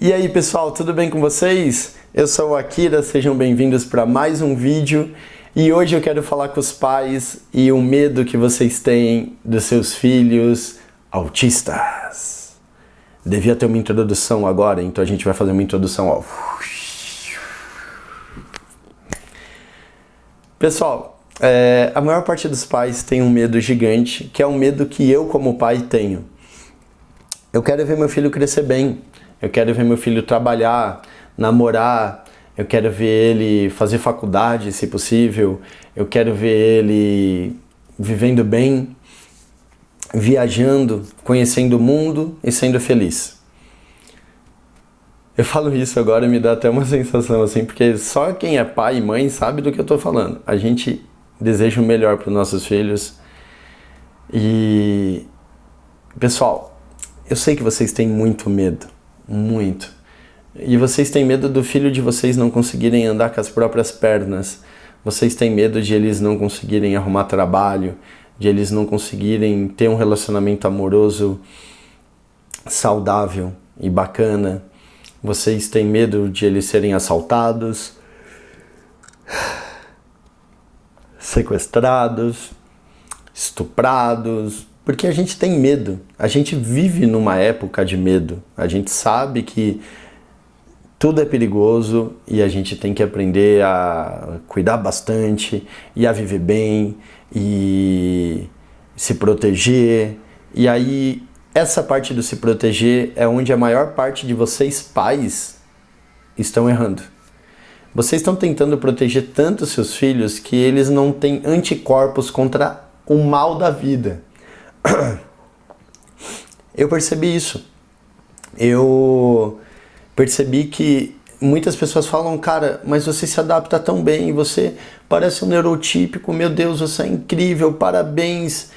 E aí pessoal, tudo bem com vocês? Eu sou o Akira, sejam bem-vindos para mais um vídeo e hoje eu quero falar com os pais e o medo que vocês têm dos seus filhos autistas. Devia ter uma introdução agora, então a gente vai fazer uma introdução, ó. Pessoal, a maior parte dos pais tem um medo gigante, que é um medo que eu como pai tenho. Eu quero ver meu filho crescer bem. Eu quero ver meu filho trabalhar, namorar, eu quero ver ele fazer faculdade, se possível, eu quero ver ele vivendo bem, viajando, conhecendo o mundo e sendo feliz. Eu falo isso agora e me dá até uma sensação assim, porque só quem é pai e mãe sabe do que eu tô falando. A gente deseja o melhor para os nossos filhos e... Pessoal, eu sei que vocês têm muito medo. Muito. E vocês têm medo do filho de vocês não conseguirem andar com as próprias pernas. Vocês têm medo de eles não conseguirem arrumar trabalho, de eles não conseguirem ter um relacionamento amoroso saudável e bacana. Vocês têm medo de eles serem assaltados, sequestrados, estuprados. Porque a gente tem medo, a gente vive numa época de medo, a gente sabe que tudo é perigoso e a gente tem que aprender a cuidar bastante e a viver bem e se proteger. E aí essa parte do se proteger é onde a maior parte de vocês pais estão errando. Vocês estão tentando proteger tanto seus filhos que eles não têm anticorpos contra o mal da vida. Eu percebi isso. Eu percebi que muitas pessoas falam, cara, mas você se adapta tão bem, você parece um neurotípico, meu Deus, você é incrível, parabéns.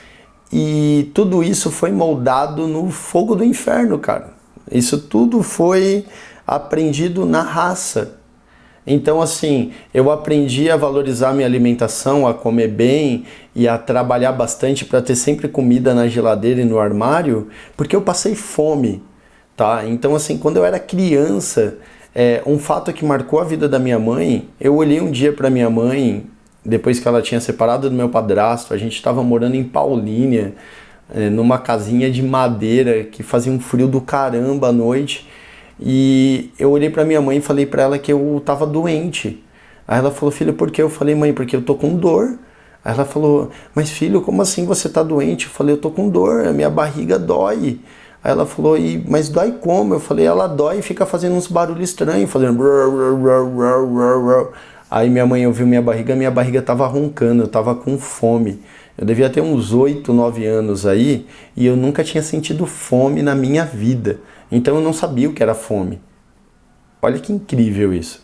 E tudo isso foi moldado no fogo do inferno, cara. Isso tudo foi aprendido na raça. Então assim, eu aprendi a valorizar minha alimentação, a comer bem e a trabalhar bastante para ter sempre comida na geladeira e no armário, porque eu passei fome, tá? Então assim, quando eu era criança, um fato que marcou a vida da minha mãe, eu olhei um dia para minha mãe, depois que ela tinha separado do meu padrasto, a gente estava morando em Paulínia, numa casinha de madeira que fazia um frio do caramba à noite. E eu olhei pra minha mãe e falei pra ela que eu tava doente. Aí ela falou, filho, por quê? Eu falei, mãe, porque eu tô com dor. Aí ela falou, mas filho, como assim você tá doente? Eu falei, eu tô com dor, a minha barriga dói. Aí ela falou, mas dói como? Eu falei, ela dói e fica fazendo uns barulhos estranhos, fazendo... Aí minha mãe ouviu minha barriga tava roncando, eu tava com fome. Eu devia ter uns 8, 9 anos aí e eu nunca tinha sentido fome na minha vida. Então eu não sabia o que era fome. Olha que incrível isso.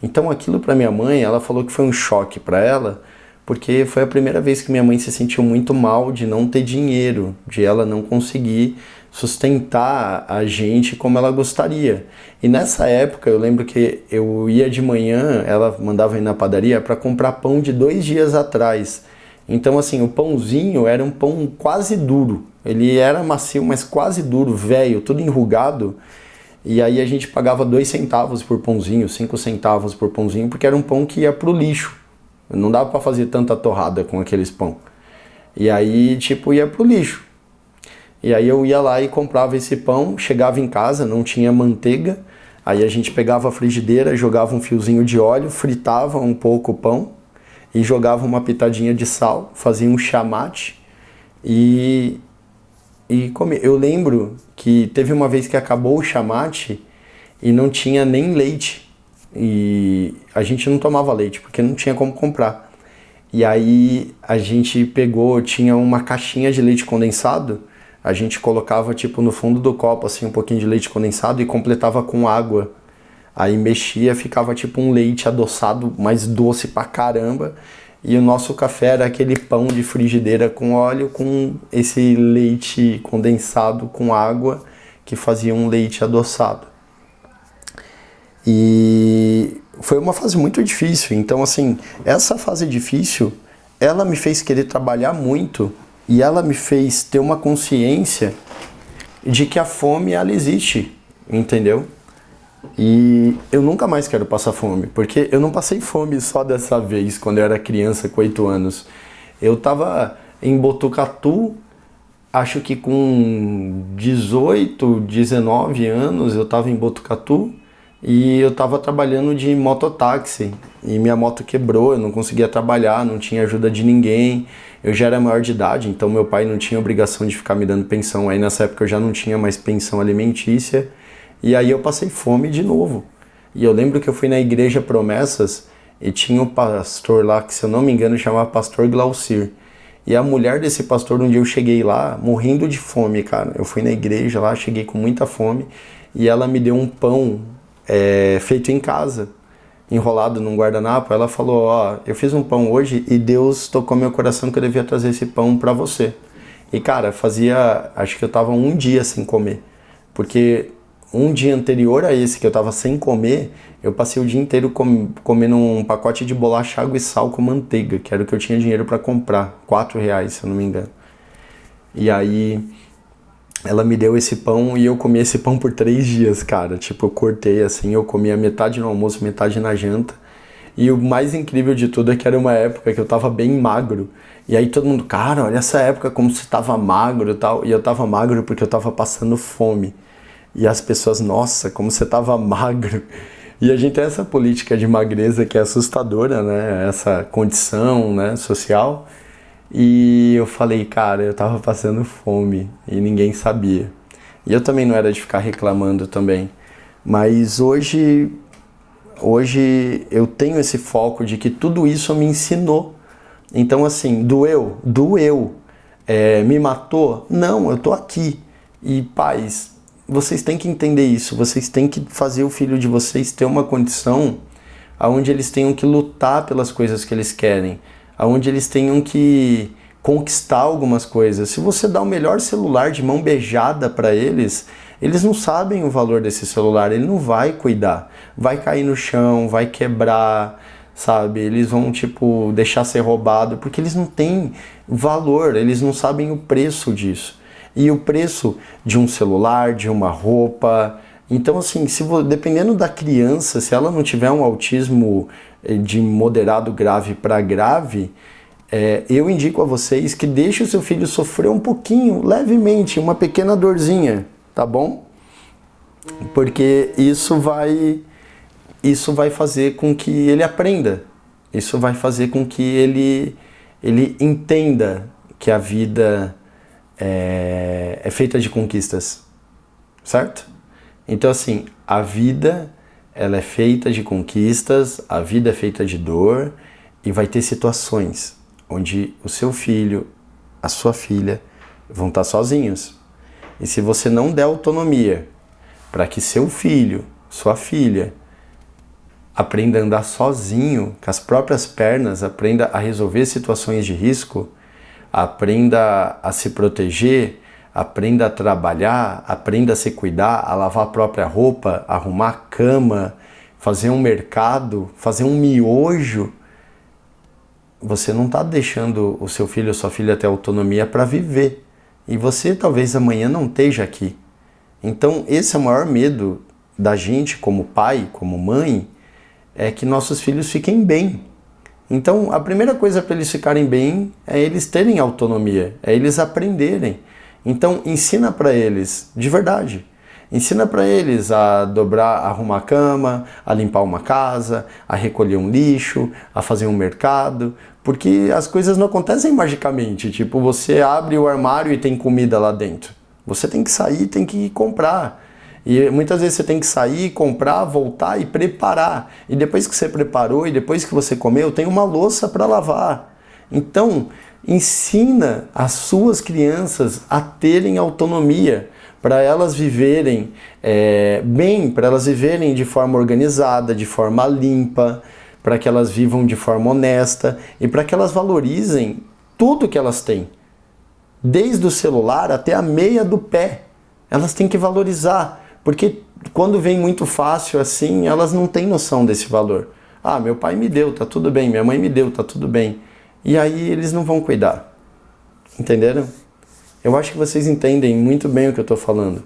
Então aquilo para minha mãe, ela falou que foi um choque para ela, porque foi a primeira vez que minha mãe se sentiu muito mal de não ter dinheiro, de ela não conseguir sustentar a gente como ela gostaria. E nessa época eu lembro que eu ia de manhã, ela mandava ir na padaria para comprar pão de 2 dias atrás. Então assim, o pãozinho era um pão quase duro. Ele era macio, mas quase duro, velho, tudo enrugado. E aí a gente pagava 2 centavos por pãozinho, 5 centavos por pãozinho, porque era um pão que ia pro lixo. Não dava para fazer tanta torrada com aqueles pão. E aí, tipo, ia pro lixo. E aí eu ia lá e comprava esse pão, chegava em casa, não tinha manteiga. Aí a gente pegava a frigideira, jogava um fiozinho de óleo, fritava um pouco o pão e jogava uma pitadinha de sal, fazia um chamate e comer. Eu lembro que teve uma vez que acabou o chamate e não tinha nem leite. E a gente não tomava leite, porque não tinha como comprar. E aí a gente pegou, tinha uma caixinha de leite condensado, a gente colocava tipo no fundo do copo assim um pouquinho de leite condensado e completava com água. Aí mexia, ficava tipo um leite adoçado, mais doce pra caramba. E o nosso café era aquele pão de frigideira com óleo com esse leite condensado com água que fazia um leite adoçado. E foi uma fase muito difícil. Então assim, essa fase difícil, ela me fez querer trabalhar muito e ela me fez ter uma consciência de que a fome ela existe, entendeu? E eu nunca mais quero passar fome, porque eu não passei fome só dessa vez, quando eu era criança, com 8 anos. Eu tava em Botucatu, acho que com 18, 19 anos, eu tava em Botucatu e eu tava trabalhando de mototáxi. E minha moto quebrou, eu não conseguia trabalhar, não tinha ajuda de ninguém. Eu já era maior de idade, então meu pai não tinha obrigação de ficar me dando pensão. Aí nessa época eu já não tinha mais pensão alimentícia. E aí eu passei fome de novo. E eu lembro que eu fui na Igreja Promessas e tinha um pastor lá, que se eu não me engano chamava Pastor Glaucir. E a mulher desse pastor, um dia eu cheguei lá morrendo de fome, cara. Eu fui na igreja lá, cheguei com muita fome e ela me deu um pão feito em casa, enrolado num guardanapo. Ela falou, ó, eu fiz um pão hoje e Deus tocou meu coração que eu devia trazer esse pão pra você. E cara, acho que eu tava um dia sem comer, porque um dia anterior a esse que eu tava sem comer, eu passei o dia inteiro comendo um pacote de bolacha, água e sal com manteiga, que era o que eu tinha dinheiro para comprar, R$4, se eu não me engano. E aí ela me deu esse pão e eu comi esse pão por 3 dias, cara. Tipo, eu cortei assim, eu comia metade no almoço, metade na janta. E o mais incrível de tudo é que era uma época que eu tava bem magro. E aí todo mundo, cara, olha essa época como você tava magro e tal. E eu tava magro porque eu tava passando fome. E as pessoas, nossa, como você tava magro. E a gente tem essa política de magreza que é assustadora, né? Essa condição, né, social. E eu falei, cara, eu tava passando fome e ninguém sabia. E eu também não era de ficar reclamando também. Mas hoje eu tenho esse foco de que tudo isso me ensinou. Então assim, doeu, me matou? Não, eu tô aqui. E pais, vocês têm que entender isso, vocês têm que fazer o filho de vocês ter uma condição onde eles tenham que lutar pelas coisas que eles querem, onde eles tenham que conquistar algumas coisas. Se você dá o melhor celular de mão beijada para eles, eles não sabem o valor desse celular, ele não vai cuidar, vai cair no chão, vai quebrar, sabe? Eles vão, tipo, deixar ser roubado, porque eles não têm valor, eles não sabem o preço disso. E o preço de um celular, de uma roupa. Então, assim, dependendo da criança, se ela não tiver um autismo de moderado grave para grave, eu indico a vocês que deixe o seu filho sofrer um pouquinho, levemente, uma pequena dorzinha, tá bom? Porque isso vai fazer com que ele aprenda. Isso vai fazer com que ele entenda que a vida é feita de conquistas, certo? Então assim, a vida ela é feita de conquistas, a vida é feita de dor e vai ter situações onde o seu filho, a sua filha vão estar sozinhos. E se você não der autonomia para que seu filho, sua filha aprenda a andar sozinho, com as próprias pernas, aprenda a resolver situações de risco, aprenda a se proteger, aprenda a trabalhar, aprenda a se cuidar, a lavar a própria roupa, arrumar a cama, fazer um mercado, fazer um miojo. Você não está deixando o seu filho ou sua filha ter autonomia para viver. E você talvez amanhã não esteja aqui. Então esse é o maior medo da gente como pai, como mãe, é que nossos filhos fiquem bem. Então, a primeira coisa para eles ficarem bem é eles terem autonomia, é eles aprenderem. Então, ensina para eles, de verdade. Ensina para eles a dobrar, a arrumar a cama, a limpar uma casa, a recolher um lixo, a fazer um mercado, porque as coisas não acontecem magicamente. Tipo, você abre o armário e tem comida lá dentro. Você tem que sair, tem que comprar. E muitas vezes você tem que sair, comprar, voltar e preparar. E depois que você preparou e depois que você comeu, tem uma louça para lavar. Então, ensina as suas crianças a terem autonomia, para elas viverem bem, para elas viverem de forma organizada, de forma limpa, para que elas vivam de forma honesta e para que elas valorizem tudo que elas têm. Desde o celular até a meia do pé. Elas têm que valorizar. Porque quando vem muito fácil assim, elas não têm noção desse valor. Ah, meu pai me deu, tá tudo bem. Minha mãe me deu, tá tudo bem. E aí eles não vão cuidar. Entenderam? Eu acho que vocês entendem muito bem o que eu tô falando.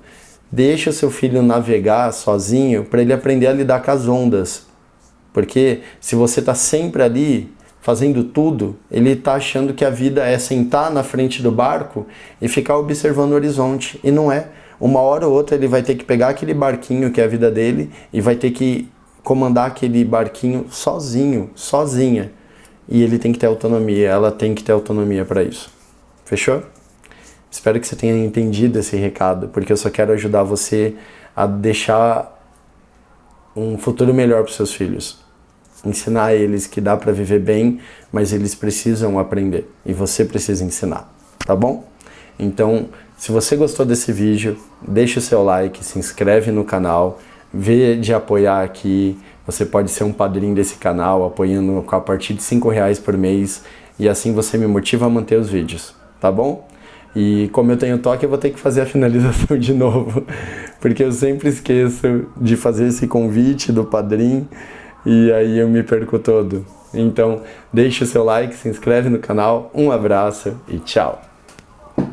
Deixa o seu filho navegar sozinho para ele aprender a lidar com as ondas. Porque se você está sempre ali fazendo tudo, ele está achando que a vida é sentar na frente do barco e ficar observando o horizonte. E não é. Uma hora ou outra ele vai ter que pegar aquele barquinho que é a vida dele e vai ter que comandar aquele barquinho sozinho, sozinha. E ele tem que ter autonomia, ela tem que ter autonomia para isso. Fechou? Espero que você tenha entendido esse recado, porque eu só quero ajudar você a deixar um futuro melhor para os seus filhos. Ensinar eles que dá para viver bem, mas eles precisam aprender. E você precisa ensinar, tá bom? Então, se você gostou desse vídeo, deixa o seu like, se inscreve no canal, vê de apoiar aqui. Você pode ser um padrinho desse canal, apoiando a partir de R$5 por mês, e assim você me motiva a manter os vídeos, tá bom? E como eu tenho toque, eu vou ter que fazer a finalização de novo, porque eu sempre esqueço de fazer esse convite do padrinho, e aí eu me perco todo. Então, deixa o seu like, se inscreve no canal, um abraço e tchau!